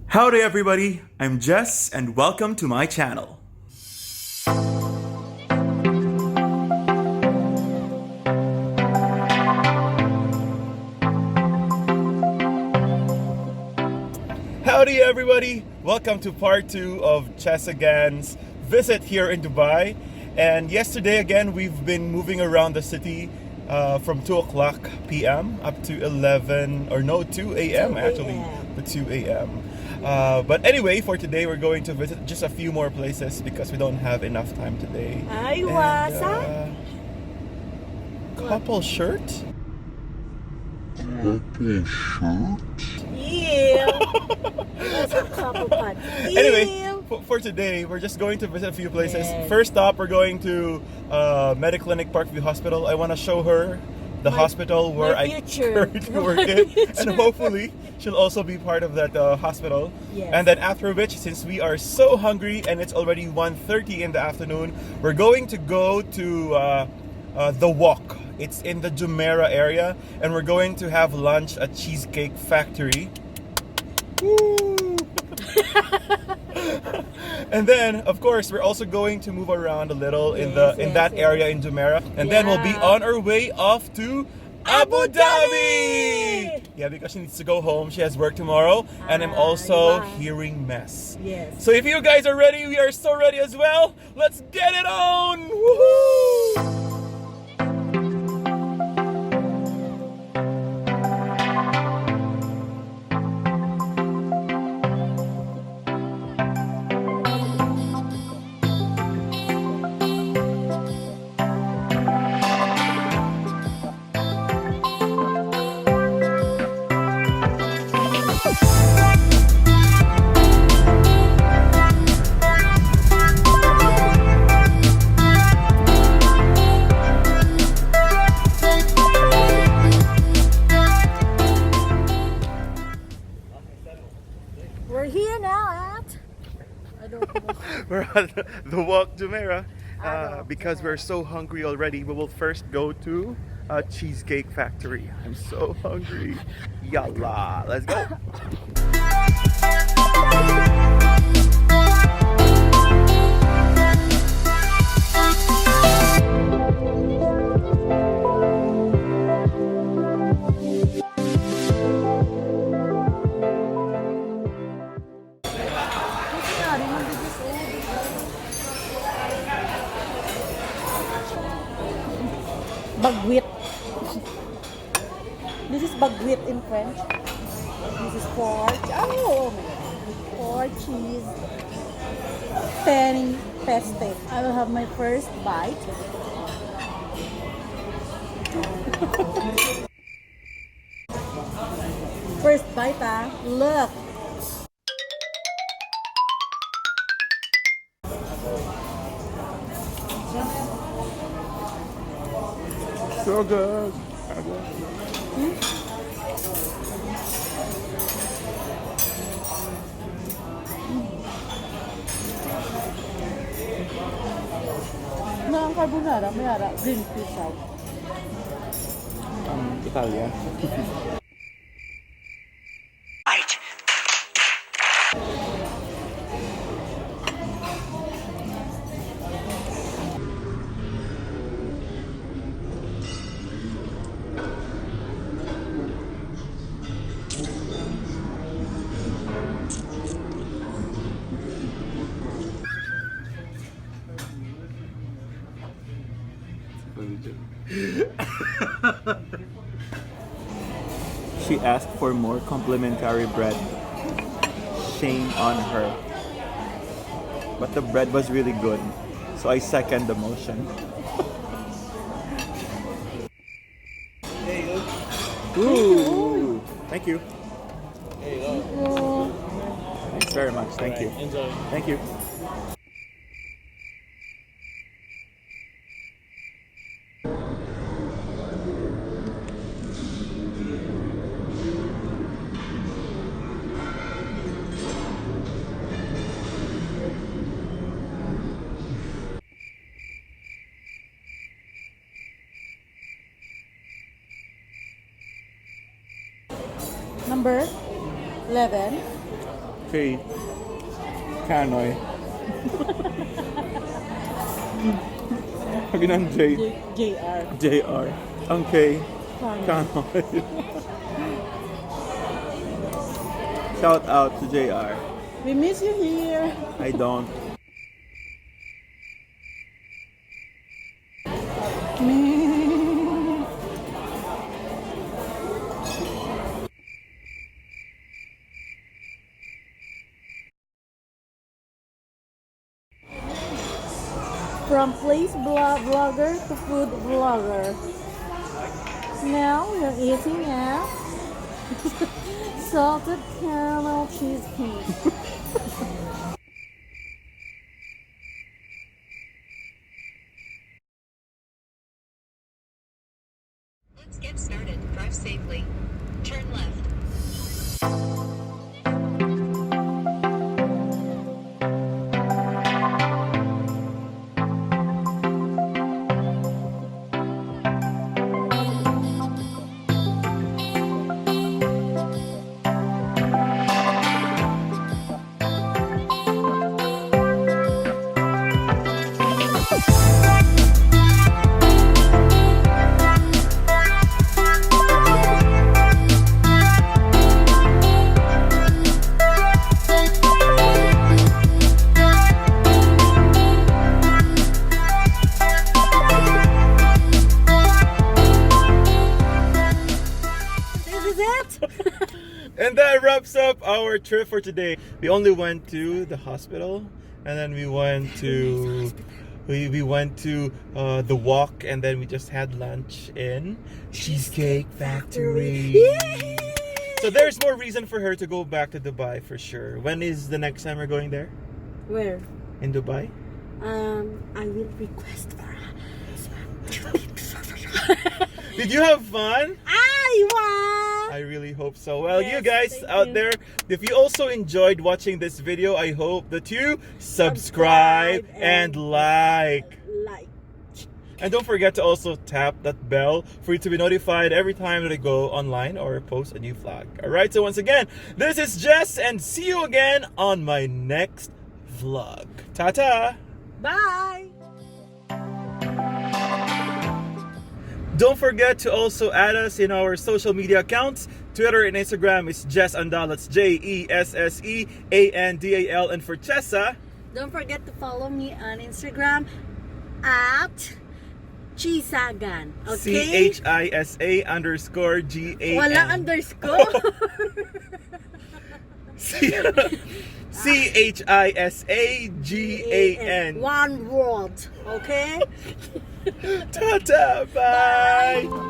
Howdy everybody, I'm Jess and welcome to my channel. Howdy everybody, welcome to part 2 of Chesagan's visit here in Dubai. And yesterday again we've been moving around the city from 2 o'clock p.m. up to 2 a.m. actually, to 2 a.m. But anyway, for today we're going to visit just a few more places because we don't have enough time today. Ay, And, wasa? couple shirt? Couple shirt? Ew. That's a couple pad. Anyway, for today, we're just going to visit a few places. Yes. First stop, we're going to Mediclinic Parkview Hospital. I want to show her the hospital where my I future. currently work My in. future. And hopefully, she'll also be part of that hospital. Yes. And then after which, since we are so hungry and it's already 1:30 in the afternoon, we're going to go to The Walk. It's in the Jumeirah area. And we're going to have lunch at Cheesecake Factory. Woo! And then, of course, we're also going to move around a little in that area in Jumeirah, and then we'll be on our way off to Abu Dhabi. Yeah, because she needs to go home. She has work tomorrow, and I'm also hearing mess. Yes. So if you guys are ready, we are so ready as well. Let's get it on! Woohoo! We're here now at... I don't know. We're at The Walk Jumeirah because we're so hungry already. We will first go to Cheesecake Factory. I'm so hungry. Yalla, let's go. Bagwit. This is bagwit in French. This is pork. Oh my god. Pork, cheese, penny, pesto. I will have my first bite. First bite, ah. Look. So good. Na ang carbonara, may ara, green peas out. Italia. She asked for more complimentary bread. Shame on her. But the bread was really good, so I second the motion. Ooh! Thank you. Thanks very much. Thank you. Enjoy. Thank you. Number 11. Okay. Kanoy. Lagi ng J. JR. JR. Ang K. Kanoy. Shout out to JR. We miss you here. I don't. From place vlogger to food vlogger. Now we're eating at salted caramel cheesecake. Let's get started. Drive safely. Turn left. And that wraps up our trip for today. We only went to the hospital, and then we went to the walk, and then we just had lunch in Cheesecake Factory. Yay! So there's more reason for her to go back to Dubai for sure. When is the next time we're going there? Where? In Dubai? I will request for Did you have fun? I want. I really hope so. Well, Yes, you guys thank out you. there, if you also enjoyed watching this video, I hope that you subscribe and like. Like. And don't forget to also tap that bell for you to be notified every time that I go online or post a new vlog. Alright, so once again, this is Jess, and see you again on my next vlog. Ta-ta! Bye. Don't forget to also add us in our social media accounts. Twitter and Instagram is Jess Andal. That's JESSEANDAL. And for Chisa, Don't forget to follow me on Instagram at Chisa Gan. Okay? CHISA_GAN. Wala underscore. CHISAGAN. One word. Okay? Ta-ta! Bye! Bye.